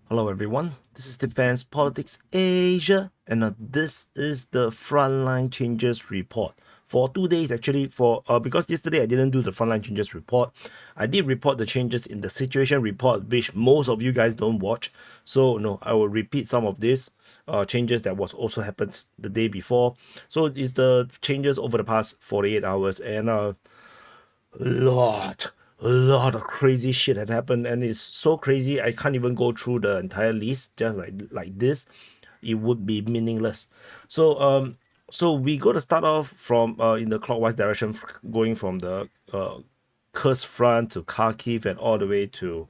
Hello everyone, this is Defense Politics Asia, and this is the Frontline Changes Report. For 2 days actually, because yesterday I didn't do the Frontline Changes Report, I did report the changes in the Situation Report, which most of you guys don't watch. So no, I will repeat some of these changes that was also happened the day before. So it's the changes over the past 48 hours, and lot a lot of crazy shit had happened, and it's so crazy I can't even go through the entire list just like this. It would be meaningless. So we go to start off from in the clockwise direction, going from the Kursk front to Kharkiv and all the way to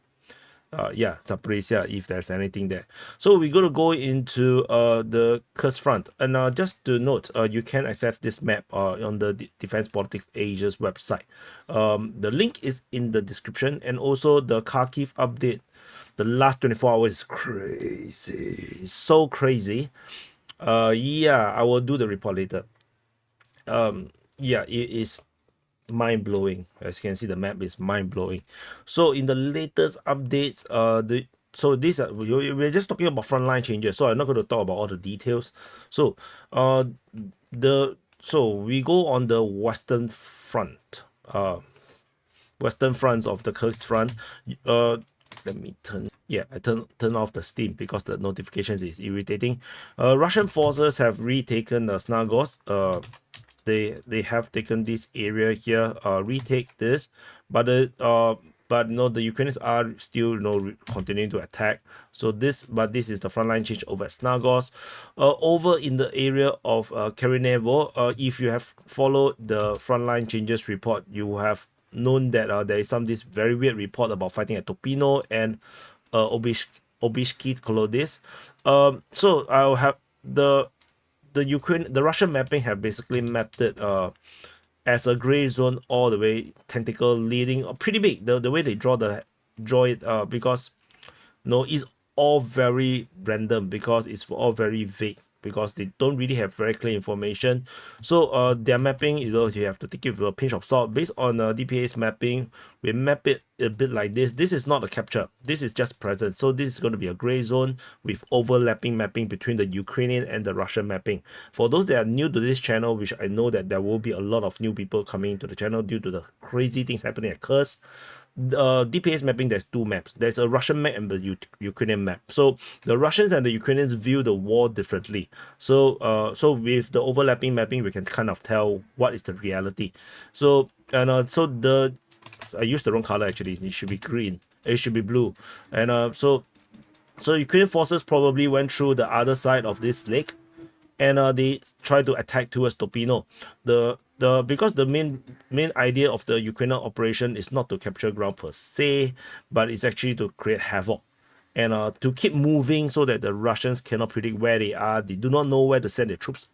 Zaporizhia, if there's anything there. So we're going to go into the Kursk front. And just to note, you can access this map on the Defense Politics Asia's website. The link is in the description, and also the Kharkiv update. The last 24 hours is crazy. It's so crazy. Yeah, I will do the report later. Yeah, it is mind-blowing. As you can see, the map is mind-blowing. So in the latest updates, we're just talking about frontline changes, so I'm not going to talk about all the details. So we go on the western front, western fronts of the Kursk front. Let me I turn off the steam because the notifications is irritating. Russian forces have retaken the Snagos. They have taken this area here, retake this, but the Ukrainians are still continuing to attack. So this is the frontline change over at Snagos. Over in the area of Karinevo, if you have followed the frontline changes report, you have known that there is this very weird report about fighting at Topino and Obishki Kolodis. So I'll have the Russian mapping have basically mapped it as a gray zone all the way, tentacle leading pretty big. The way they draw it because it's all very random, because it's all very vague, because they don't really have very clear information. So their mapping, you have to take it with a pinch of salt. Based on DPA's mapping, we map it a bit like this. This is not a capture, this is just present. So this is going to be a gray zone with overlapping mapping between the Ukrainian and the Russian mapping. For those that are new to this channel, which I know that there will be a lot of new people coming into the channel due to the crazy things happening at Kursk, DPS mapping, there's two maps. There's a Russian map and the Ukrainian map. So the Russians and the Ukrainians view the war differently. So with the overlapping mapping, we can kind of tell what is the reality. So I used the wrong color actually. It should be green. It should be blue. And so Ukrainian forces probably went through the other side of this lake, and they try to attack towards Topino. Because the main idea of the Ukrainian operation is not to capture ground per se, but it's actually to create havoc and to keep moving so that the Russians cannot predict where they are. They do not know where to send their troops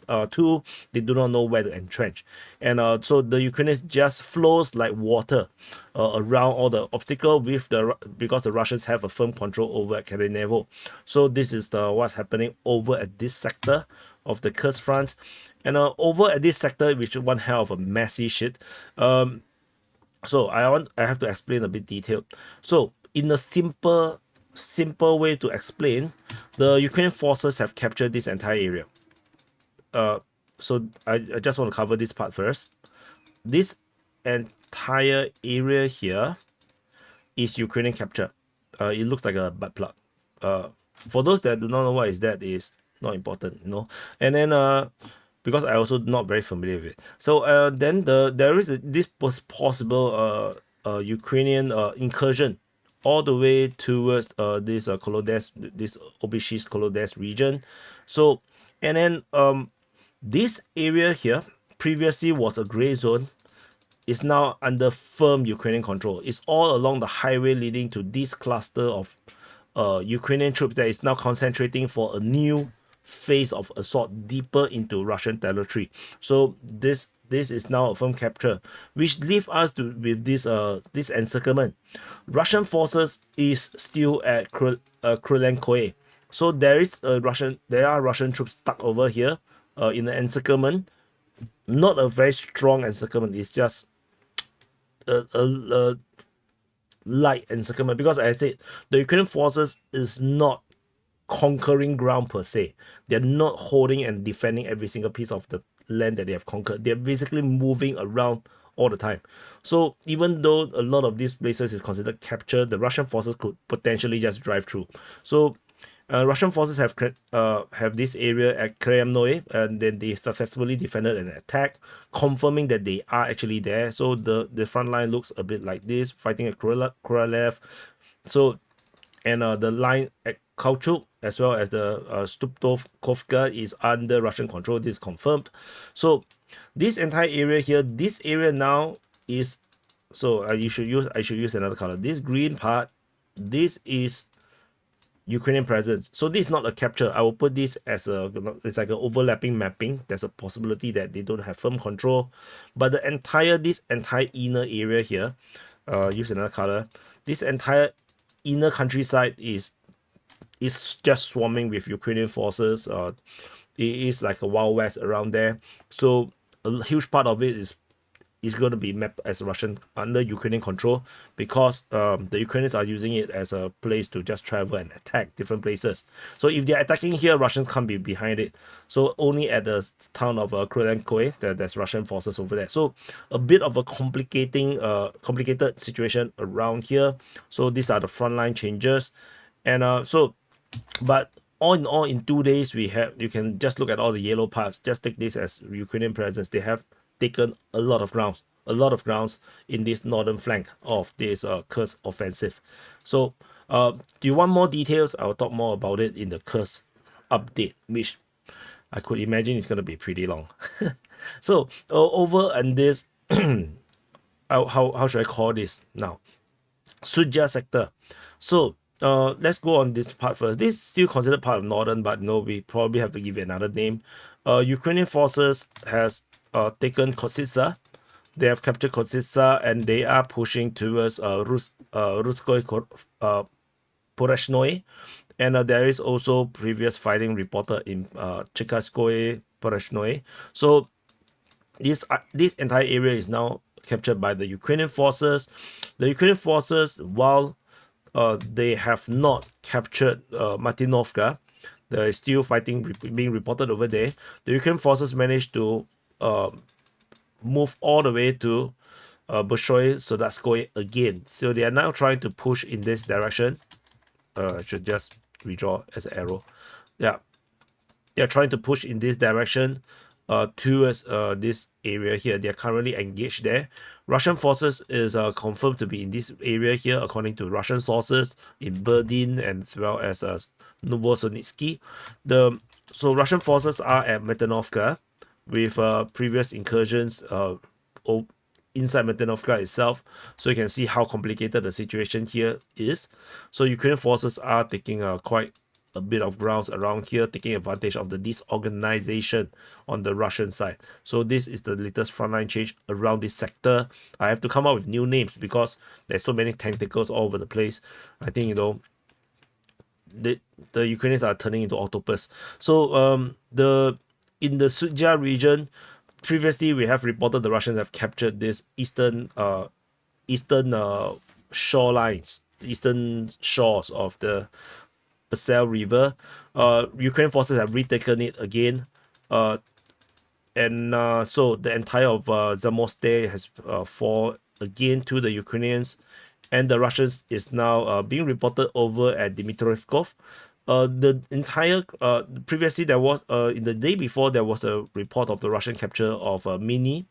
to. They do not know where to entrench, and so the Ukrainians just flows like water around all the obstacle because the Russians have a firm control over at Karinevo. So this is what's happening over at this sector of the Kursk front, and over at this sector, which is one hell of a messy shit. So I have to explain a bit detailed. So in a simple way to explain, the Ukrainian forces have captured this entire area. So I just want to cover this part first. This entire area here is Ukrainian capture. It looks like a butt plug. For those that do not know what is that, is not important, And then because I also not very familiar with it. So then there is this possible Ukrainian incursion all the way towards this Kolodes, this Obishis Kolodes region. So and then this area here previously was a gray zone, is now under firm Ukrainian control. It's all along the highway leading to this cluster of Ukrainian troops that is now concentrating for a new phase of assault deeper into Russian territory. So this is now a firm capture, which leaves us with this encirclement. Russian forces is still at Krylenkoe. So there are Russian troops stuck over here in the encirclement. Not a very strong encirclement. It's just light encirclement, because as I said, the Ukrainian forces is not conquering ground per se. They're not holding and defending every single piece of the land that they have conquered. They're basically moving around all the time. So even though a lot of these places is considered captured, the Russian forces could potentially just drive through. So Russian forces have this area at Kremnoe, and then they successfully defended an attack, confirming that they are actually there. So the front line looks a bit like this, fighting at Kuralev. So and the line at Kauchuk as well as the Stuptovkovka is under Russian control. This is confirmed. So this entire area here, this area now is, so I should use another color. This green part, this is Ukrainian presence. So this is not a capture. I will put this as it's like an overlapping mapping. There's a possibility that they don't have firm control, but this entire inner area here, use another color. This entire inner countryside is just swarming with Ukrainian forces. It is like a wild west around there. So a huge part of it is going to be mapped as Russian under Ukrainian control, because the Ukrainians are using it as a place to just travel and attack different places. So if they're attacking here, Russians can't be behind it. So only at the town of Krylenkoe, there's Russian forces over there. So a bit of a complicated situation around here. So these are the frontline changes, and but all in all, in 2 days you can just look at all the yellow parts. Just take this as Ukrainian presence. They have taken a lot of grounds in this northern flank of this KURSK offensive. So do you want more details? I will talk more about it in the KURSK update, which I could imagine is going to be pretty long. So over and this how should I call this now? Sudzha sector. So let's go on this part first. This is still considered part of northern, but no, we probably have to give it another name. Ukrainian forces has taken Kositsa. They have captured Kositsa, and they are pushing towards Ruskoy Poroshnoi. And there is also previous fighting reported in Chekaskoye Poroshnoi. So this entire area is now captured by the Ukrainian forces. The Ukrainian forces, while they have not captured Martinovka, there is still fighting being reported over there. The Ukrainian forces managed to move all the way to Bolshoy Sodatskoye again. So they are now trying to push in this direction. I should just redraw as an arrow. Yeah, they are trying to push in this direction towards this area here. They are currently engaged there. Russian forces is confirmed to be in this area here, according to Russian sources, in Berdin as well as Novosibirsk. So Russian forces are at Metanovka, with previous incursions inside Metanovka itself. So you can see how complicated the situation here is. So Ukrainian forces are taking quite a bit of grounds around here, taking advantage of the disorganization on the Russian side. So this is the latest frontline change around this sector. I have to come up with new names because there's so many tentacles all over the place. I think, you know, the Ukrainians are turning into octopus. So in the Sudzha region, previously we have reported the Russians have captured this eastern shorelines, eastern shores of the Basel River. Ukrainian forces have retaken it again, and so the entire of Zamoste has fallen again to the Ukrainians, and the Russians is now being reported over at Dmitrivkov. The entire previously there was in the day before there was a report of the Russian capture of Mirny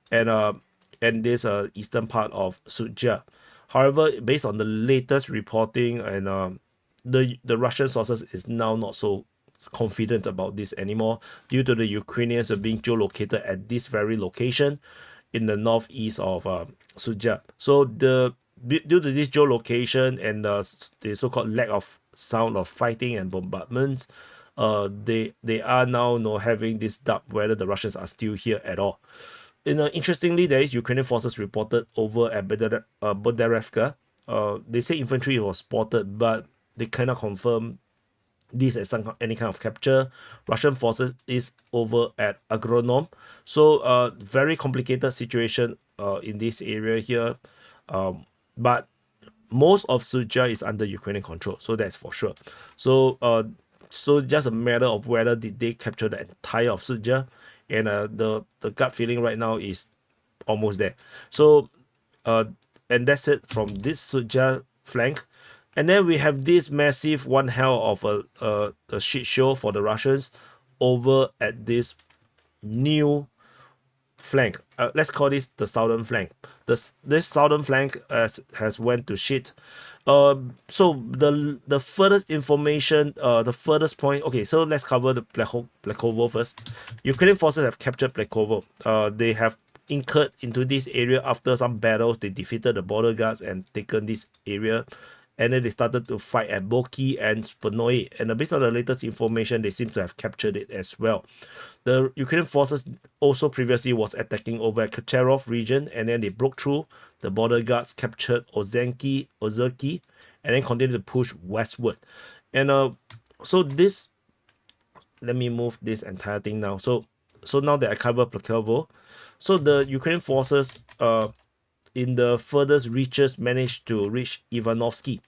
and this eastern part of Sudzha. However, based on the latest reporting and the Russian sources is now not so confident about this anymore, due to the Ukrainians being geolocated at this very location in the northeast of Sudzha. So due to this geolocation and the so-called lack of sound of fighting and bombardments, they are now having this doubt whether the Russians are still here at all. Interestingly, there is Ukrainian forces reported over at Bodarevka. They say infantry was spotted, but they cannot confirm this as any kind of capture. Russian forces is over at Agronom. So very complicated situation in this area here. but most of Suja is under Ukrainian control, so that's for sure. So so just a matter of whether did they capture the entire of Suja, and the gut feeling right now is almost there. So uh and that's it from this Suja flank. And then we have this massive one hell of a shit show for the Russians over at this new flank. Let's call this the southern flank. This southern flank has went to shit. So the furthest information, the furthest point. Okay, so let's cover the Blakovo first. Ukrainian forces have captured Blakovo. They have incurred into this area after some battles. They defeated the border guards and taken this area. And then they started to fight at Boki and Spanoe. And based on the latest information, they seem to have captured it as well. The Ukrainian forces also previously was attacking over at Kacherov region, and then they broke through. The border guards captured Ozerki, and then continued to push westward. And so this, let me move this entire thing now. So now that I cover Plakovo, so the Ukrainian forces in the furthest reaches managed to reach Ivanovsky.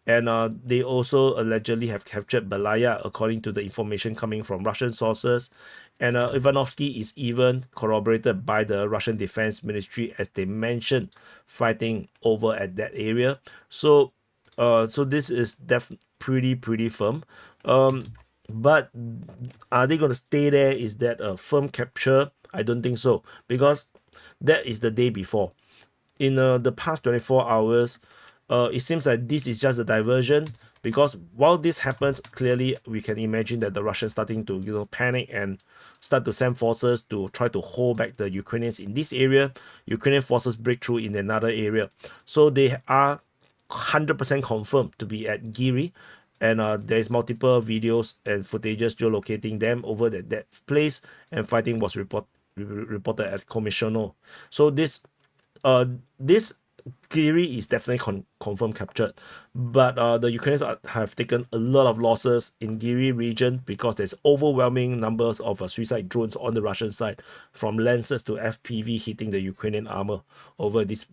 And they also allegedly have captured Belaya, according to the information coming from Russian sources. And Ivanovsky is even corroborated by the Russian Defense Ministry, as they mentioned fighting over at that area. So so this is pretty firm. But are they going to stay there? Is that a firm capture? I don't think so, because that is the day before. In the past 24 hours, it seems like this is just a diversion, because while this happens, clearly we can imagine that the Russians starting to panic and start to send forces to try to hold back the Ukrainians in this area. Ukrainian forces break through in another area, so they are 100% confirmed to be at Giri. And there's multiple videos and footages geolocating them over that place, and fighting was reported at Komishono. So this Giri is definitely confirmed captured, but the Ukrainians have taken a lot of losses in Giri region, because there's overwhelming numbers of suicide drones on the Russian side, from Lancers to FPV hitting the Ukrainian armor over this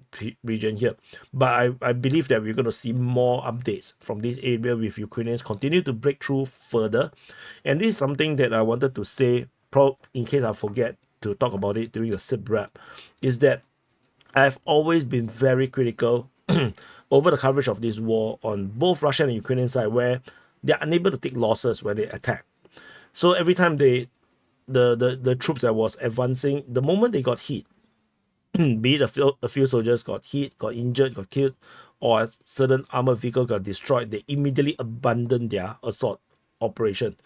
region here. But I believe that we're going to see more updates from this area with Ukrainians continue to break through further. And this is something that I wanted to say, in case I forget to talk about it during the SIP wrap, is that I've always been very critical over the coverage of this war on both Russian and Ukrainian side, where they're unable to take losses when they attack. So every time the troops that was advancing, the moment they got hit, be it a few soldiers got hit, got injured, got killed, or a certain armored vehicle got destroyed, they immediately abandon their assault operation.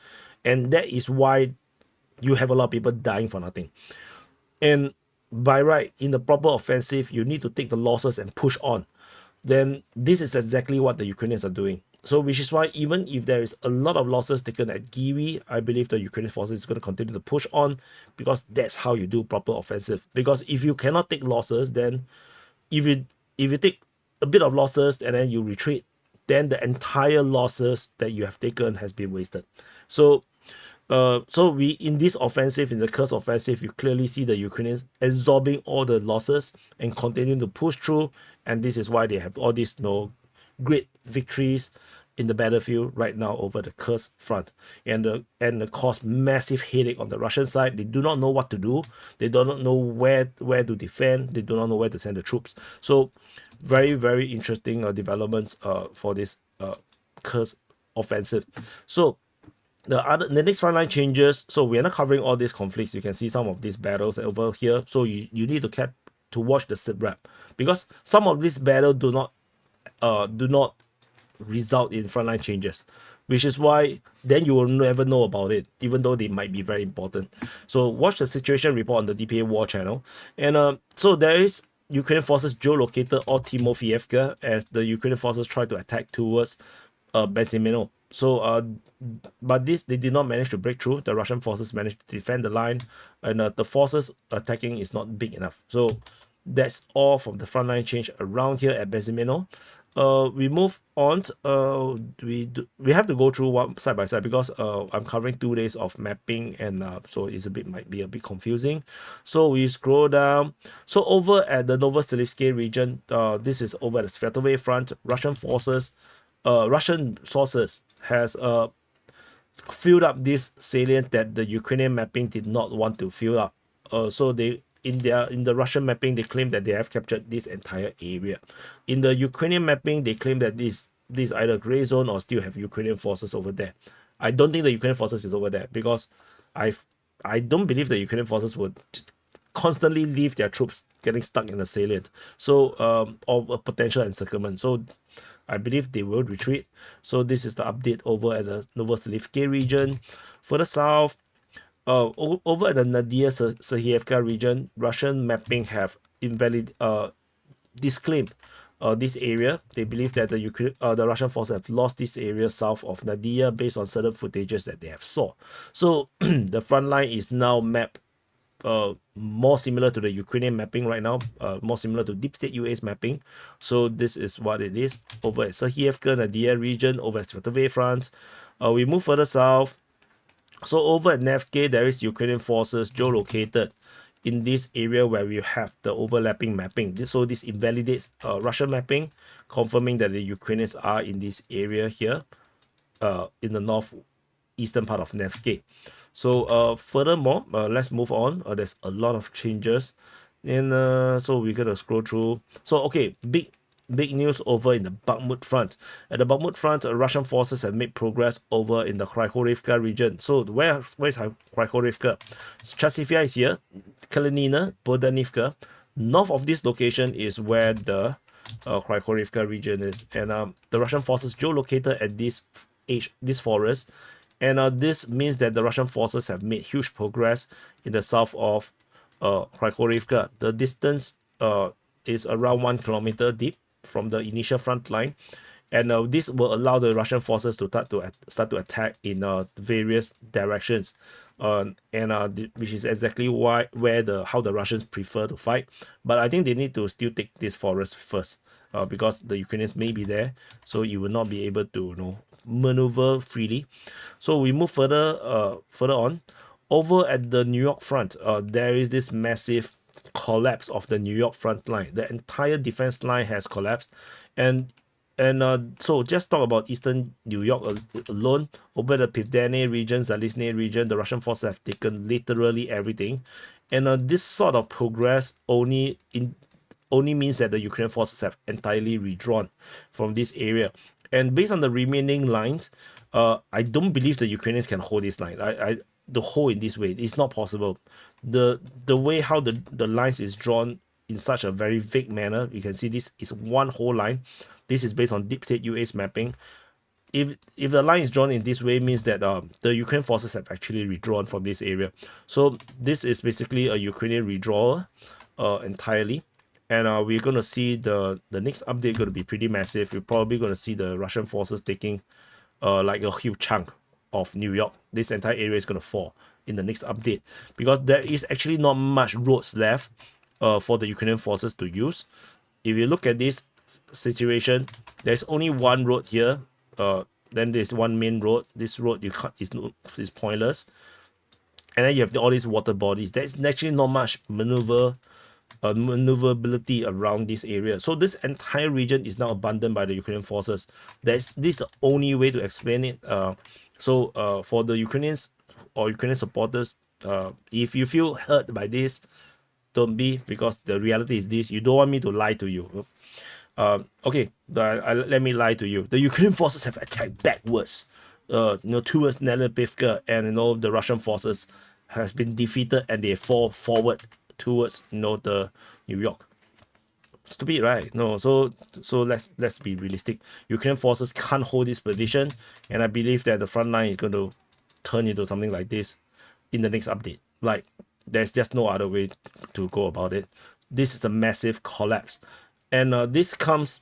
And that is why you have a lot of people dying for nothing. And by right, in the proper offensive, you need to take the losses and push on. Then this is exactly what the Ukrainians are doing. So which is why, even if there is a lot of losses taken at Giri, I believe the Ukrainian forces is going to continue to push on, because that's how you do proper offensive. Because if you cannot take losses, then if you take a bit of losses and then you retreat, then the entire losses that you have taken has been wasted. So so we, in this offensive, in the KURSK offensive, you clearly see the Ukrainians absorbing all the losses and continuing to push through, and this is why they have all these great victories in the battlefield right now over the KURSK front, and the cause massive headache on the Russian side. They do not know what to do. They do not know where to defend. They do not know where to send the troops. So very interesting developments for this KURSK offensive. So the next frontline changes. So we're not covering all these conflicts. You can see some of these battles over here. So you need to watch the SIP wrap, because some of these battles do not result in frontline changes, which is why then you will never know about it, even though they might be very important. So watch the situation report on the DPA War channel. And so there is Ukrainian forces geolocated all Timofeyevka as the Ukrainian forces try to attack towards Bezimeno. So but this, they did not manage to break through. The Russian forces managed to defend the line, and the forces attacking is not big enough. So that's all from the frontline change around here at Bezimeno. We move on. We have to go through one side by side because I'm covering 2 days of mapping, and so it's a bit might be a bit confusing. So we scroll down. So over at the Novoselivsky region, this is over at the Svetove front. Russian sources has filled up this salient that the Ukrainian mapping did not want to fill up. So they in the Russian mapping they claim that they have captured this entire area. In the Ukrainian mapping they claim that this is either gray zone or still have Ukrainian forces over there. I don't think the Ukrainian forces is over there because I I don't believe the Ukrainian forces would constantly leave their troops getting stuck in the salient. So or a potential encirclement. So I believe they will retreat. So this is the update over at the Novoselivsky region. Further south, over at the Nadia Serhievka region, Russian mapping have disclaimed this area. They believe that the Russian forces have lost this area south of Nadia based on certain footages that they have saw. So the front line is now mapped more similar to the Ukrainian mapping right now, more similar to Deep State UA's mapping. So this is what it is over at Serhievka, Nadia region, over at Svetove front. We move further south. So over at Nevsky, there is Ukrainian forces geolocated in this area where we have the overlapping mapping. So this invalidates Russian mapping, confirming that the Ukrainians are in this area here, in the northeastern part of Nevsky. So furthermore, let's move on. There's a lot of changes, and so we're gonna scroll through. So okay, big news over in the Bakhmut front. At the Bakhmut front, Russian forces have made progress over in the Krychorivka region. So where's Krychorivka? Chasivya is here, Kalinina, Bodanivka. North of this location is where the Krychorivka region is, and the Russian forces geolocated at this forest, and this means that the Russian forces have made huge progress in the south of Krychorivka. The distance is around 1 kilometer deep from the initial front line, and this will allow the Russian forces to start to attack in various directions, which is exactly how the Russians prefer to fight. But I think they need to still take this forest first, because the Ukrainians may be there, so you will not be able to maneuver freely. So we move further on. Over at the New York front, there is this massive collapse of the New York front line. The entire defense line has collapsed, and so just talk about Eastern New York alone. Over the Pivdene region, Zalizny region, the Russian forces have taken literally everything, and this sort of progress only means that the Ukrainian forces have entirely withdrawn from this area. And based on the remaining lines, I don't believe the Ukrainians can hold this line. The hold in this way, it's not possible. The way how the lines is drawn in such a very vague manner, you can see this is one whole line. This is based on Deep State UA's mapping. If the line is drawn in this way, means that the Ukrainian forces have actually withdrawn from this area. So this is basically a Ukrainian withdrawal entirely. And we're going to see the next update going to be pretty massive. We're probably going to see the Russian forces taking like a huge chunk of New York. This entire area is going to fall in the next update, because there is actually not much roads left for the Ukrainian forces to use. If you look at this situation, there's only one road here. Then there's one main road. This road is pointless. And then you have all these water bodies. There's actually not much maneuverability around this area. So this entire region is now abandoned by the Ukrainian forces. This is the only way to explain it. So for the Ukrainians or Ukrainian supporters, if you feel hurt by this, don't be, because the reality is this. You don't want me to lie to you. Okay, let me lie to you. The Ukrainian forces have attacked backwards, towards Nelipivka, and the Russian forces has been defeated and they fall forward towards the New York. Stupid, right? No, so let's be realistic. Ukrainian forces can't hold this position, and I believe that the front line is going to turn into something like this in the next update. Like, there's just no other way to go about it. This is a massive collapse, and this comes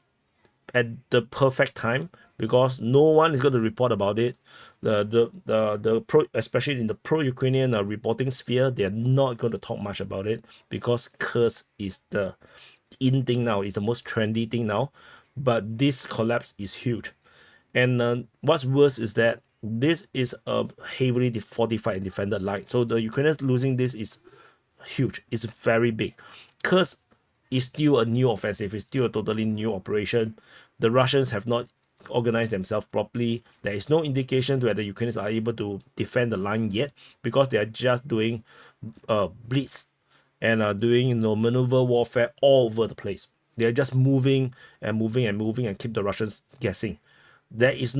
at the perfect time, because no one is going to report about it. The pro, especially in the pro-Ukrainian reporting sphere, they're not going to talk much about it, because KURSK is the in thing now. It's the most trendy thing now. but this collapse is huge. And what's worse is that this is a heavily fortified and defended line. So the Ukrainians losing this is huge. It's very big. Kursk is still a new offensive. It's still a totally new operation. The Russians have not organized themselves properly. There is no indication that the Ukrainians are able to defend the line yet because they are just doing blitz and are doing maneuver warfare all over the place. They're just moving and moving and moving and keep the Russians guessing. There is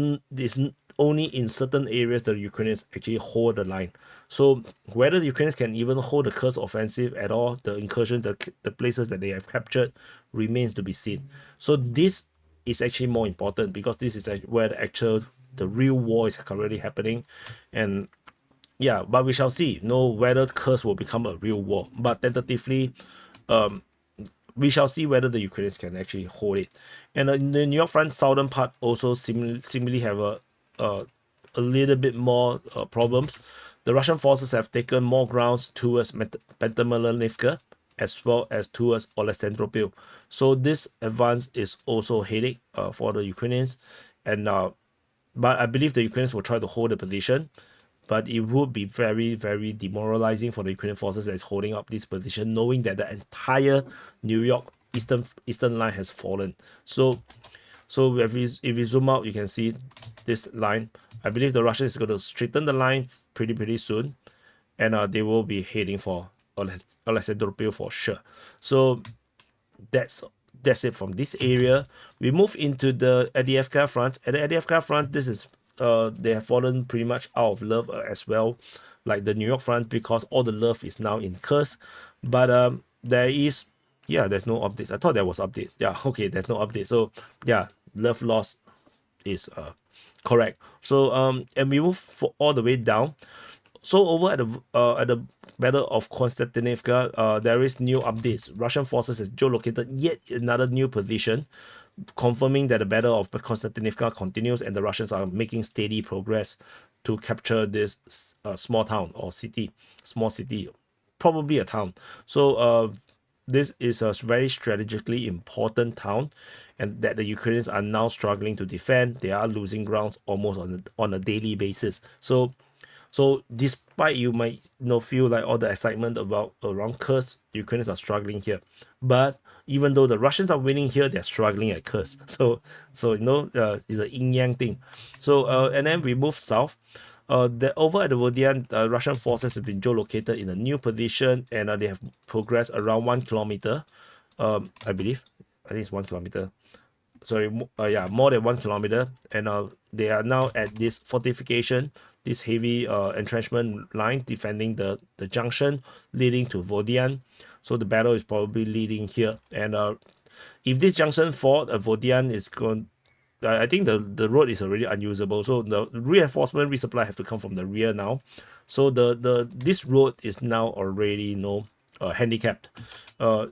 only in certain areas that the Ukrainians actually hold the line. So whether the Ukrainians can even hold the Kursk offensive at all, the incursion, the places that they have captured remains to be seen. So this is actually more important because this is where the real war is currently happening. And yeah, but we shall see. Whether Kursk will become a real war. But tentatively, we shall see whether the Ukrainians can actually hold it. And in the New York front, southern part also seemingly have a little bit more problems. The Russian forces have taken more grounds towards Pentamelanivka as well as towards Oleksandropil. So this advance is also a headache for the Ukrainians. And but I believe the Ukrainians will try to hold the position. But it would be very, very demoralizing for the Ukrainian forces that is holding up this position, knowing that the entire New York eastern line has fallen. So if we zoom out, you can see this line. I believe the Russians is going to straighten the line pretty soon, and they will be heading for Oleksandropil for sure. So that's it from this area. We move into the Adiyevka front. At the Adiyevka front, this is they have fallen pretty much out of love as well, like the New York front, because all the love is now in Kursk. But there's no updates. I thought there was update. Yeah, okay, there's no update. So yeah, love loss is correct. So and we move all the way down. So over at the Battle of Konstantinivka, there is new updates. Russian forces has geolocated yet another new position, confirming that the Battle of Konstantinivka continues and the Russians are making steady progress to capture this small town or city, small city, probably a town. So this is a very strategically important town, and that the Ukrainians are now struggling to defend. They are losing grounds almost on a daily basis. So despite you might feel like all the excitement around Kursk, Ukrainians are struggling here. But even though the Russians are winning here, they're struggling at Kursk. So it's a yin yang thing. So and then we move south. Over at the Vodian, Russian forces have been geolocated in a new position, and they have progressed around 1 kilometer. I believe. I think it's 1 kilometer. Sorry, more than 1 kilometer, and they are now at this fortification, this heavy entrenchment line defending the junction leading to Vodian. So the battle is probably leading here, and if this junction fall, Vodian is going. I think the road is already unusable, so the reinforcement resupply have to come from the rear now. So this road is now already handicapped. So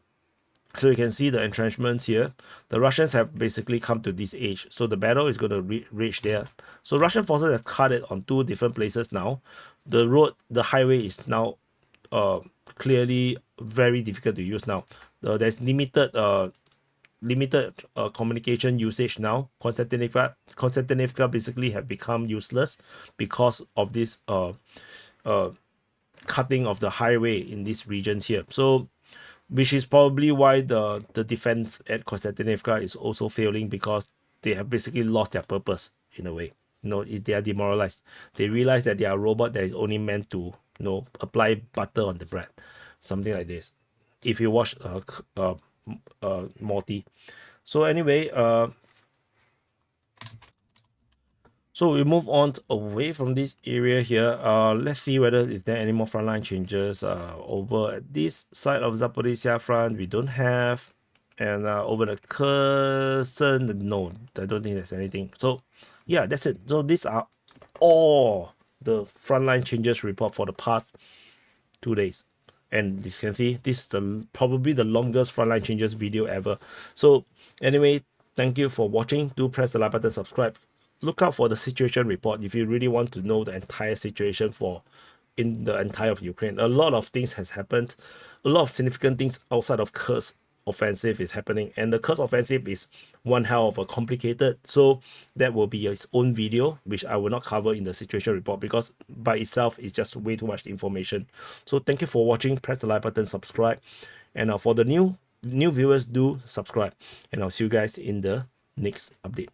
you can see the entrenchments here. The Russians have basically come to this age. So the battle is going to reach there. So Russian forces have cut it on 2 different places now. The highway is now clearly very difficult to use now. There's limited communication usage now. Konstantinivka basically have become useless because of this cutting of the highway in these regions here. So which is probably why the defense at Konstantinivka is also failing, because they have basically lost their purpose in a way. They are demoralized. They realize that they are a robot that is only meant to apply butter on the bread, something like this. If you watch Morty. So anyway, so we move on away from this area here. Let's see whether is there any more frontline changes. Over at this side of Zaporizhia front, we don't have. And over the Kherson, no, I don't think there's anything. So yeah, that's it. So these are all the frontline changes report for the past 2 days. And as you can see, this is probably the longest frontline changes video ever. So anyway, thank you for watching. Do press the like button, subscribe. Look out for the situation report if you really want to know the entire situation in the entire of Ukraine. A lot of things has happened. A lot of significant things outside of Kursk offensive is happening, and the KURSK offensive is one hell of a complicated, so that will be its own video which I will not cover in the situation report because by itself is just way too much information. So thank you for watching. Press the like button, subscribe, and for the new viewers, do subscribe, and I'll see you guys in the next update.